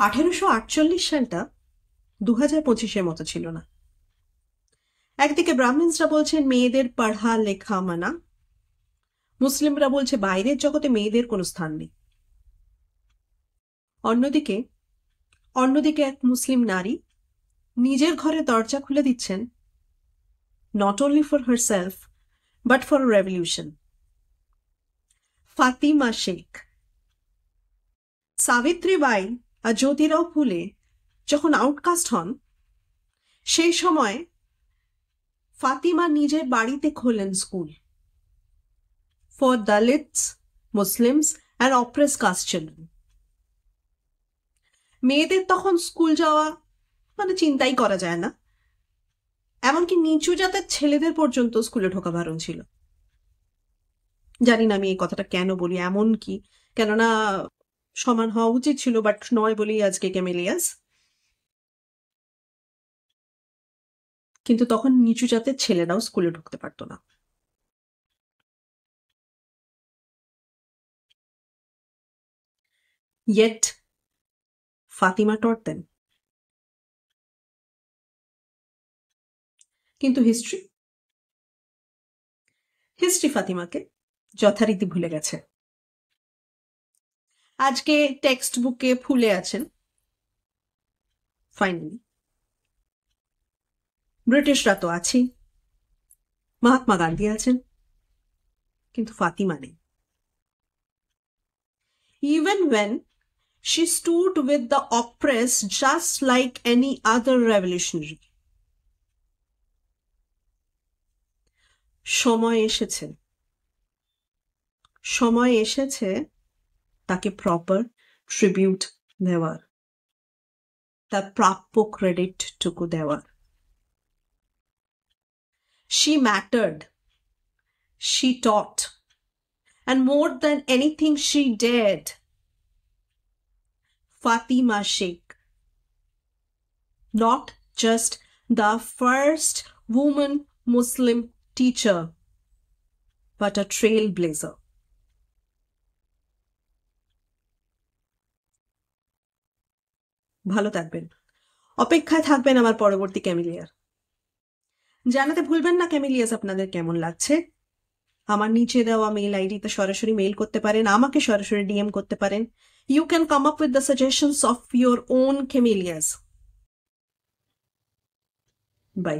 1848 সালটা 2025-এর মতো ছিল না। একদিকে ব্রাহ্মিন্সরা বলছেন মেয়েদের পড়া লেখা মানা, মুসলিমরা বলছে বাইরের জগতে মেয়েদের কোনো স্থান নেই। অন্যদিকে এক মুসলিম নারী নিজের ঘরে দরজা খুলে দিচ্ছেন, not only for herself but for a revolution. Fatima Sheikh. Savitribai আর জ্যোতিরাও ফুলে যখন আউটকাস্ট হন, সেই সময় ফাতিমা নিজের বাড়িতে খোলেন school for Dalits, Muslims and oppressed caste children. মেয়েদের তখন স্কুল যাওয়া মানে চিন্তাই করা যায় না, এমনকি নিচু জাতের ছেলেদের পর্যন্ত স্কুলে ঢোকা বারণ ছিল। জানি না আমি এই কথাটা কেন বলি, এমনকি কেননা সমান হওয়া উচিত ছিল, বাট নয় বলেই আজকে ক্যামেলিয়াস। কিন্তু তখন নিচু জাতের ছেলেরাও স্কুলে ঢুকতে পারতো না। Yet Fatima taught them. কিন্তু হিস্ট্রি ফাতিমাকে যথারীতি ভুলে গেছে। আজকে টেক্সট বুকে ফুলে আছেন ফাইনালি, ব্রিটিশরা তো আছেই, মহাত্মা গান্ধী আছেন, কিন্তু ফাতিমা নেই। Even when she stood with the oppressed just like any other revolutionary. সময় এসেছে তাকে প্রপার ট্রিবিউট দেওয়ার, তার প্রাপ্য ক্রেডিটটুকু দেওয়ার। She mattered, she taught, and more than anything she dared. Fatima Sheikh, not just the first woman Muslim teacher, but a trailblazer. ভালো থাকবেন, অপেক্ষায় থাকবেন আমার পরবর্তী ক্যামেলিয়ার। জানাতে ভুলবেন না ক্যামেলিয়াস আপনাদের কেমন লাগছে। আমার নিচে দেওয়া মেল আইডিতে সরাসরি মেল করতে পারেন, আমাকে সরাসরি ডিএম করতে পারেন। You can come up with the suggestions of your own camellias. By.